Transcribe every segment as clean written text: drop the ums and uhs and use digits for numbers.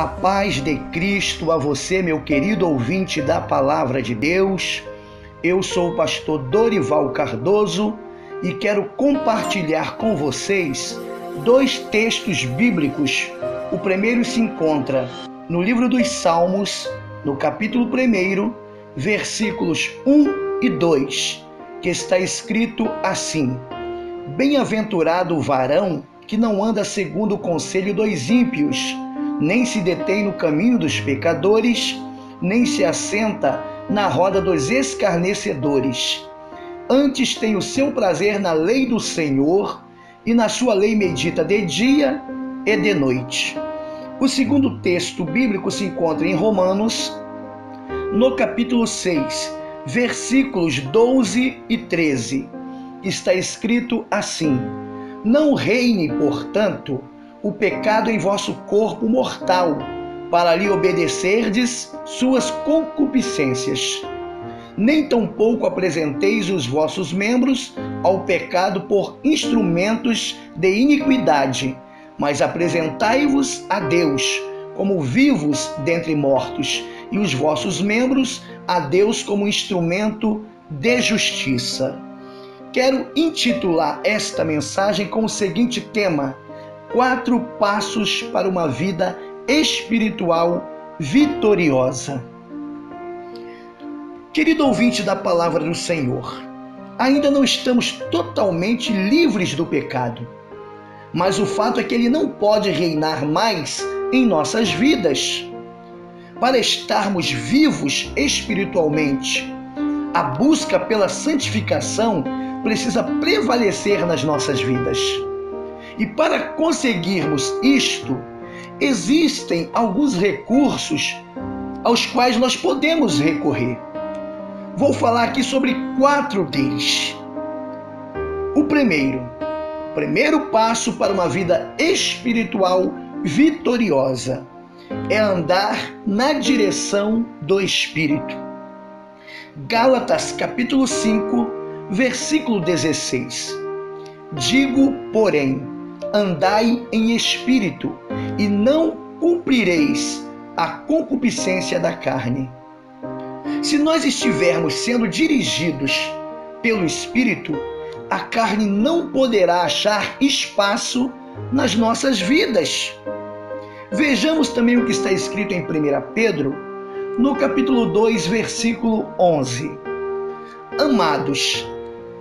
A paz de Cristo a você, meu querido ouvinte da Palavra de Deus. Eu sou o pastor Dorival Cardoso e quero compartilhar com vocês dois textos bíblicos. O primeiro se encontra no livro dos Salmos, no capítulo 1, versículos 1 e 2, que está escrito assim: Bem-aventurado o varão que não anda segundo o conselho dos ímpios, nem se detém no caminho dos pecadores, nem se assenta na roda dos escarnecedores. Antes tem o seu prazer na lei do Senhor, e na sua lei medita de dia e de noite. O segundo texto bíblico se encontra em Romanos, no capítulo 6, versículos 12 e 13. Está escrito assim: Não reine, portanto, o pecado em vosso corpo mortal, para lhe obedecerdes suas concupiscências. Nem tampouco apresenteis os vossos membros ao pecado por instrumentos de iniquidade, mas apresentai-vos a Deus como vivos dentre mortos, e os vossos membros a Deus como instrumento de justiça. Quero intitular esta mensagem com o seguinte tema: 4 passos para uma vida espiritual vitoriosa. Querido ouvinte da Palavra do Senhor, ainda não estamos totalmente livres do pecado, mas o fato é que ele não pode reinar mais em nossas vidas. Para estarmos vivos espiritualmente, a busca pela santificação precisa prevalecer nas nossas vidas. E para conseguirmos isto, existem alguns recursos aos quais nós podemos recorrer. Vou falar aqui sobre 4 deles. O primeiro passo para uma vida espiritual vitoriosa é andar na direção do Espírito. Gálatas capítulo 5, versículo 16. Digo, porém, andai em espírito, e não cumprireis a concupiscência da carne. Se nós estivermos sendo dirigidos pelo Espírito, a carne não poderá achar espaço nas nossas vidas. Vejamos também o que está escrito em 1 Pedro, no capítulo 2, versículo 11. Amados,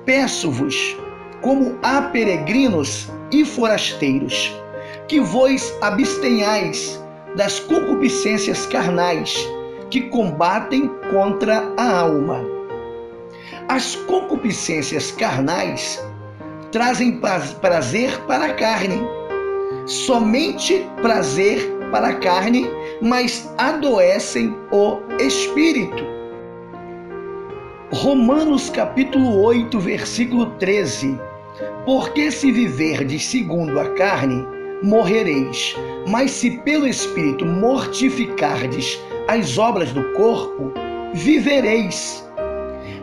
peço-vos, como a peregrinos e forasteiros, que vos abstenhais das concupiscências carnais, que combatem contra a alma. As concupiscências carnais trazem prazer para a carne, somente prazer para a carne, mas adoecem o espírito. Romanos capítulo 8, versículo 13. Porque se viverdes segundo a carne, morrereis, mas se pelo Espírito mortificardes as obras do corpo, vivereis.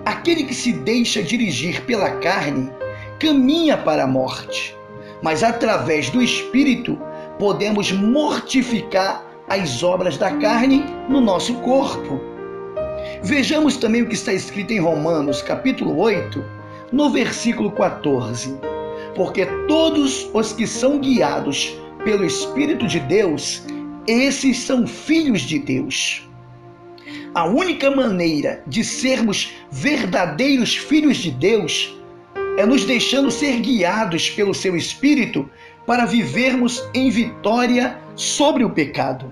Aquele que se deixa dirigir pela carne caminha para a morte, mas através do Espírito podemos mortificar as obras da carne no nosso corpo. Vejamos também o que está escrito em Romanos capítulo 8, no versículo 14. Porque todos os que são guiados pelo Espírito de Deus, esses são filhos de Deus. A única maneira de sermos verdadeiros filhos de Deus é nos deixando ser guiados pelo seu Espírito para vivermos em vitória sobre o pecado.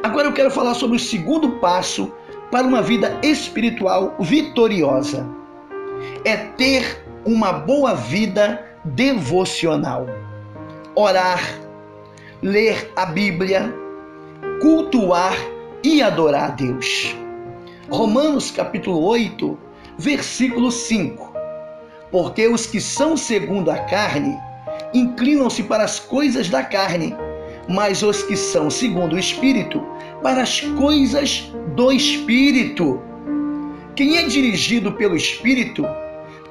Agora eu quero falar sobre o segundo passo para uma vida espiritual vitoriosa. É ter uma boa vida devocional. Orar, ler a Bíblia, cultuar e adorar a Deus. Romanos capítulo 8, versículo 5. Porque os que são segundo a carne inclinam-se para as coisas da carne, mas os que são segundo o Espírito, para as coisas do Espírito. Quem é dirigido pelo Espírito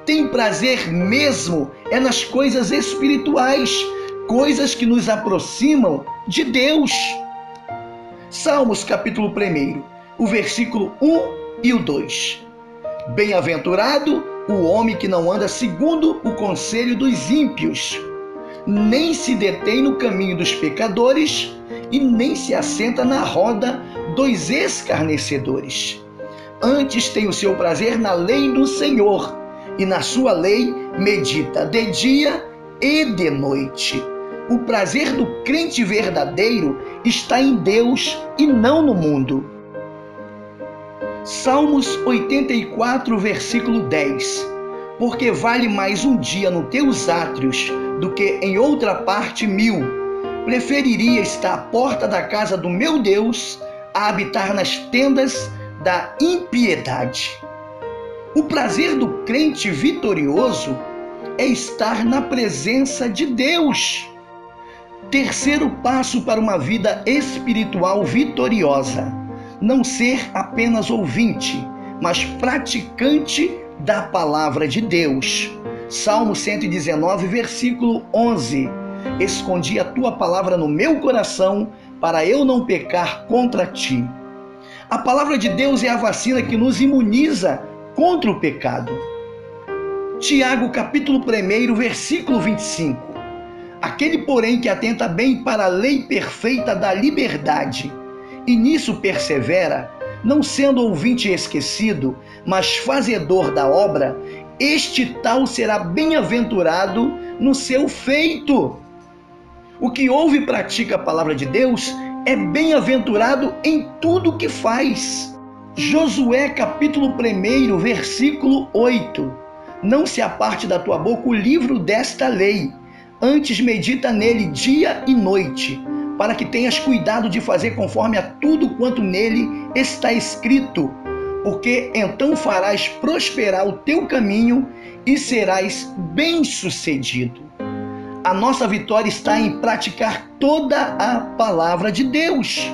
tem prazer mesmo nas coisas espirituais, coisas que nos aproximam de Deus. Salmos capítulo 1, o versículo 1 e o 2. Bem-aventurado o homem que não anda segundo o conselho dos ímpios, nem se detém no caminho dos pecadores, e nem se assenta na roda dos escarnecedores. Antes tem o seu prazer na lei do Senhor, e na sua lei medita de dia e de noite. O prazer do crente verdadeiro está em Deus e não no mundo. Salmos 84, versículo 10. Porque vale mais um dia nos teus átrios do que em outra parte 1000. Preferiria estar à porta da casa do meu Deus a habitar nas tendas da impiedade. O prazer do crente vitorioso é estar na presença de Deus. Terceiro passo para uma vida espiritual vitoriosa: não ser apenas ouvinte, mas praticante da palavra de Deus. Salmo 119, versículo 11. Escondi a tua palavra no meu coração, para eu não pecar contra ti. A palavra de Deus é a vacina que nos imuniza contra o pecado. Tiago capítulo 1, versículo 25. Aquele, porém, que atenta bem para a lei perfeita da liberdade, e nisso persevera, não sendo ouvinte esquecido, mas fazedor da obra, este tal será bem-aventurado no seu feito. O que ouve e pratica a palavra de Deus é bem-aventurado em tudo o que faz. Josué capítulo 1, versículo 8. Não se aparte da tua boca o livro desta lei, antes medita nele dia e noite, para que tenhas cuidado de fazer conforme a tudo quanto nele está escrito, porque então farás prosperar o teu caminho e serás bem-sucedido. A nossa vitória está em praticar toda a palavra de Deus.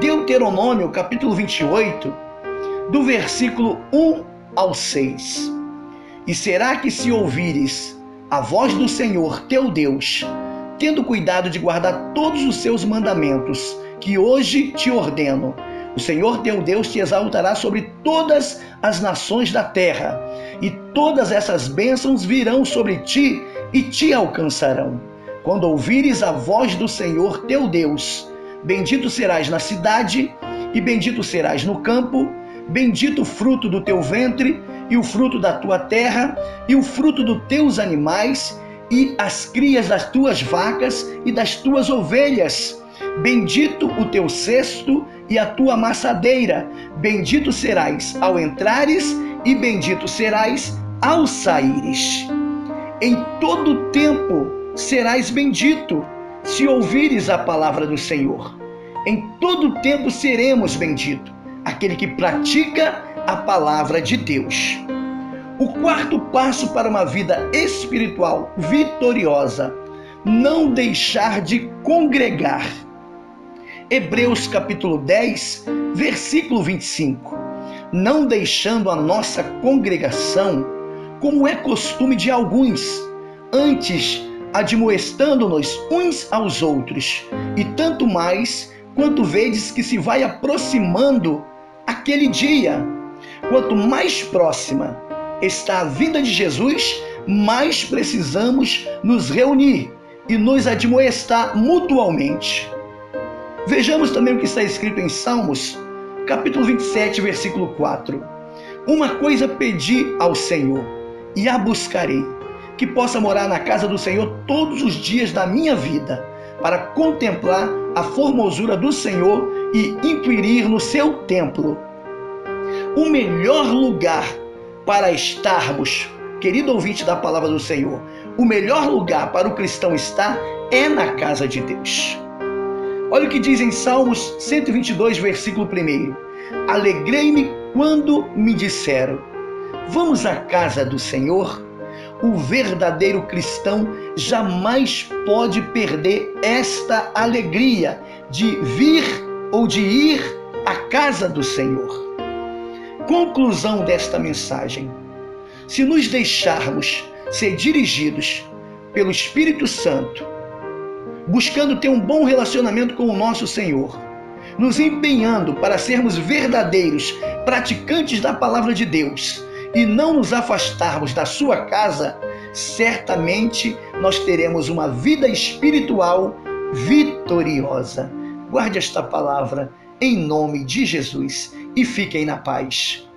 Deuteronômio capítulo 28, do versículo 1 ao 6. E será que se ouvires a voz do Senhor teu Deus, tendo cuidado de guardar todos os seus mandamentos, que hoje te ordeno, o Senhor teu Deus te exaltará sobre todas as nações da terra, e todas essas bênçãos virão sobre ti e te alcançarão. Quando ouvires a voz do Senhor teu Deus, bendito serás na cidade e bendito serás no campo, bendito o fruto do teu ventre e o fruto da tua terra e o fruto dos teus animais e as crias das tuas vacas e das tuas ovelhas. Bendito o teu cesto e a tua amassadeira. Bendito serás ao entrares e bendito serás ao saíres. Em todo tempo serás bendito, se ouvires a palavra do Senhor. Em todo tempo seremos benditos, aquele que pratica a palavra de Deus. O quarto passo para uma vida espiritual vitoriosa: não deixar de congregar. Hebreus capítulo 10, versículo 25. Não deixando a nossa congregação, como é costume de alguns, antes admoestando-nos uns aos outros, e tanto mais quanto vedes que se vai aproximando aquele dia. Quanto mais próxima está a vinda de Jesus, mais precisamos nos reunir e nos admoestar mutualmente. Vejamos também o que está escrito em Salmos, capítulo 27, versículo 4. Uma coisa pedi ao Senhor, e a buscarei, que possa morar na casa do Senhor todos os dias da minha vida, para contemplar a formosura do Senhor e inquirir no seu templo. O melhor lugar para estarmos, querido ouvinte da palavra do Senhor, o melhor lugar para o cristão estar é na casa de Deus. Olha o que diz em Salmos 122, versículo 1. Alegrei-me quando me disseram: vamos à casa do Senhor. O verdadeiro cristão jamais pode perder esta alegria de vir ou de ir à casa do Senhor. Conclusão desta mensagem: se nos deixarmos ser dirigidos pelo Espírito Santo, buscando ter um bom relacionamento com o nosso Senhor, nos empenhando para sermos verdadeiros praticantes da palavra de Deus e não nos afastarmos da sua casa, certamente nós teremos uma vida espiritual vitoriosa. Guarde esta palavra em nome de Jesus e fiquem na paz.